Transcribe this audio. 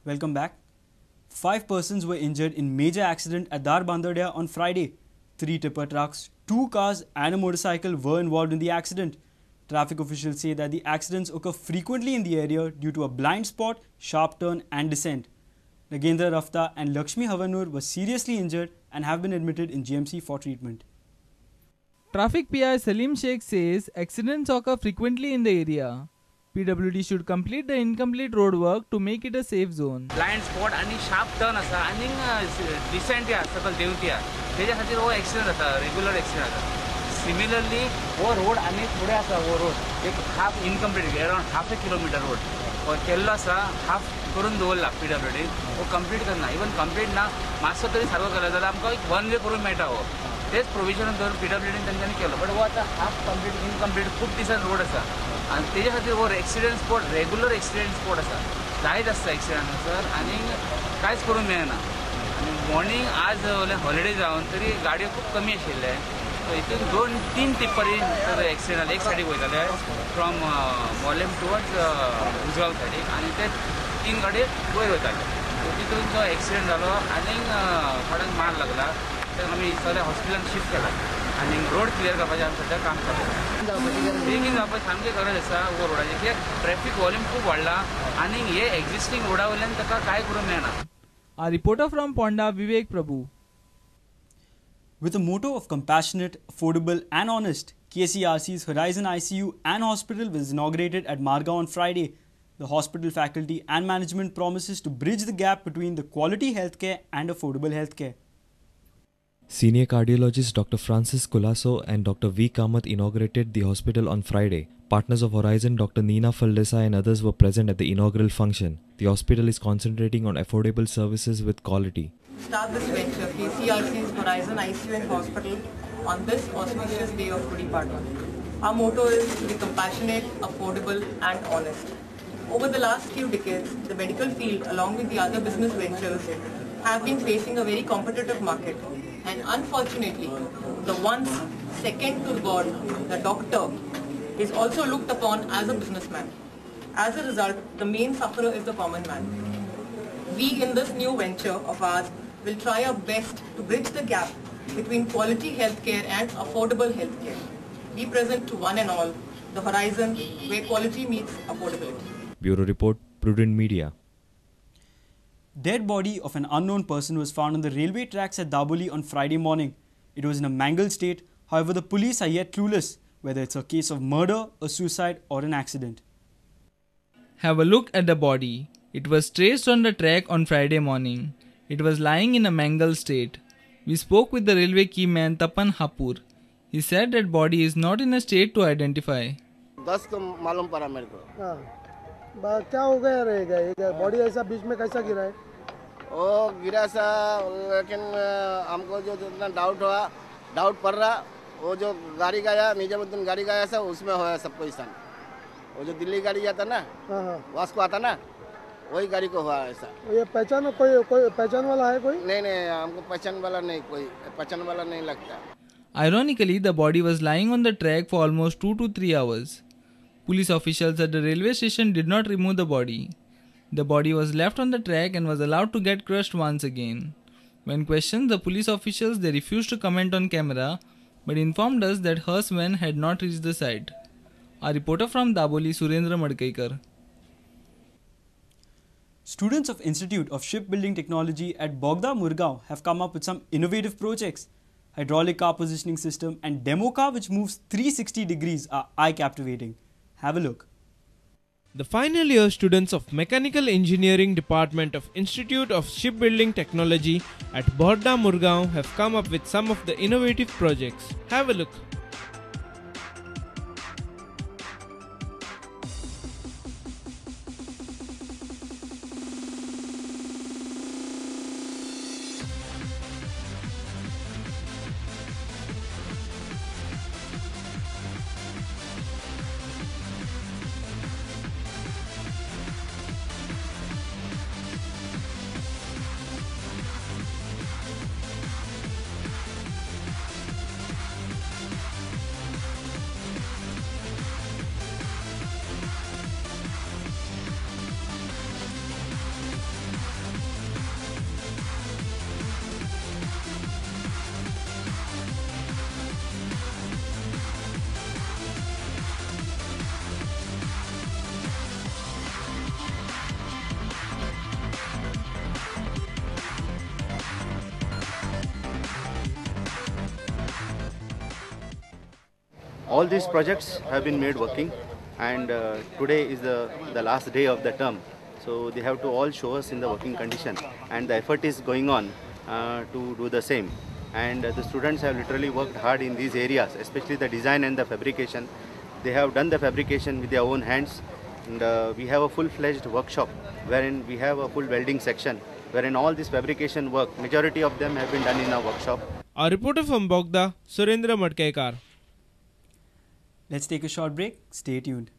Welcome back. 5 persons were injured in major accident at Dharbandodya on Friday. 3 tipper trucks, 2 cars and a motorcycle were involved in the accident. Traffic officials say that the accidents occur frequently in the area due to a blind spot, sharp turn and descent. Nagendra Rafta and Lakshmi Havanur were seriously injured and have been admitted in GMC for treatment. Traffic PI Salim Sheikh says accidents occur frequently in the area. PWD should complete the incomplete road work to make it a safe zone. Blind spot आणि sharp turn असा आणि descent या सकल देवती या त्याच्या खातीर वो accident जाता regular accident जाता. Similarly वो road आणि थोडे असा वो road एक half incomplete around half a kilometer road और केल्लो असा half करून दवरला PWD वो complete करना even complete ना मातसो तरी सारको केला जाल्यार आमकां एक one way करून मेळटा वो तेच प्रोविजन दवरून PWD तेंच्यांनी केलो बट वो आतां half complete incomplete खूब दिसान रोड आसा आणि त्याच्या खातीर वो accident spot regular accident spot आसा जायत आसता एक्सिडेंट सर आनी कांयच करूंक मेळना आनी मॉर्निंग आज हॉलिडे जावन तरी गाडयो खूब कमी आशिल्ले सो हितून 2-3 टिप्परी एक्सिडेंट एक सायडीक वयताले फ्रॉम मॉलेम टुवर्ड्स उजगांव सायडीक आनी ते 3 गाडयो वयर वयताले सो तितून तो एक्सिडेंट जालो आनी थोड्यांक मार लागला तर आमी सगळे हॉस्पिटलान शिफ्ट केला आनी रोड क्लियर करपाचें आमी सद्या काम चालू बेगीन जावपाची सामकी गरज आसा वो रोडाची कित्याक ट्रॅफिक वॉल्यूम खूब वाडला आनी हे एक्झिस्टींग रोडा वयल्यान ताका कांय करूंक मेळना. A reporter from Ponda, Vivek Prabhu. With a motto of compassionate, affordable and honest, KCRC's Horizon ICU and Hospital was inaugurated at Margao on Friday. The hospital faculty and management promises to bridge the gap between the quality healthcare and affordable healthcare. Senior cardiologist Dr. Francis Colasso and Dr. V. Kamath inaugurated the hospital on Friday. Partners of Horizon, Dr. Neena Faldesai and others were present at the inaugural function. The hospital is concentrating on affordable services with quality. Start this venture, KCRC's Horizon ICU and Hospital, on this auspicious day of Gudi Padwa. Our motto is to be compassionate, affordable and honest. Over the last few decades, the medical field along with the other business ventures have been facing a very competitive market. And unfortunately, the once second to God, the doctor, is also looked upon as a businessman. As a result, the main sufferer is the common man. We in this new venture of ours will try our best to bridge the gap between quality healthcare and affordable healthcare. Be present to one and all, the horizon where quality meets affordability. Bureau Report, Prudent Media. Dead body of an unknown person was found on the railway tracks at Daboli on Friday morning. It was in a mangled state. However, the police are yet clueless whether it's a case of murder, a suicide or an accident. Have a look at the body. It was traced on the track on Friday morning. It was lying in a mangled state. We spoke with the railway key man Tapan Hapur. He said that body is not in a state to identify. 10 को मालूम पड़ा मेरे को. हाँ, क्या हो गया रहेगा? बॉडी ऐसा बीच में कैसा गिरा है? वो गिरा सा लेकिन हमको जो जितना डाउट पड़ रहा वो जो गाड़ी गया निजामुद्दीन गाड़ी गया सा उसमें होया सब कोई सन वो जो दिल्ली गाड़ी जाता ना वास्को आता ना वही गाड़ी को हुआ ऐसा. ये पहचान कोई पहचान वाला है कोई? नहीं हमको पहचान वाला नहीं कोई पहचान वाला नहीं लगता. Ironically, the body was lying on the track for almost 2 to 3 hours. Police officials at the railway station did not remove the body. The body was left on the track and was allowed to get crushed once again. When questioned, the police officials they refused to comment on camera, but informed us that hearse van had not reached the site. Our reporter from Daboli, Surendra Madkaikar. Students of Institute of Shipbuilding Technology at Bogda Murgaon have come up with some innovative projects. Hydraulic car positioning system and demo car which moves 360 degrees are eye-captivating. Have a look. The final year students of Mechanical Engineering Department of Institute of Shipbuilding Technology at Bogda Murgaon have come up with some of the innovative projects. Have a look. All these projects have been made working, and today is the last day of the term. So they have to all show us in the working condition, and the effort is going on to do the same. And the students have literally worked hard in these areas, especially the design and the fabrication. They have done the fabrication with their own hands, and we have a full-fledged workshop wherein we have a full welding section, wherein all this fabrication work, majority of them have been done in our workshop. Our reporter from Bogda, Surendra Madkekar. Let's take a short break. Stay tuned.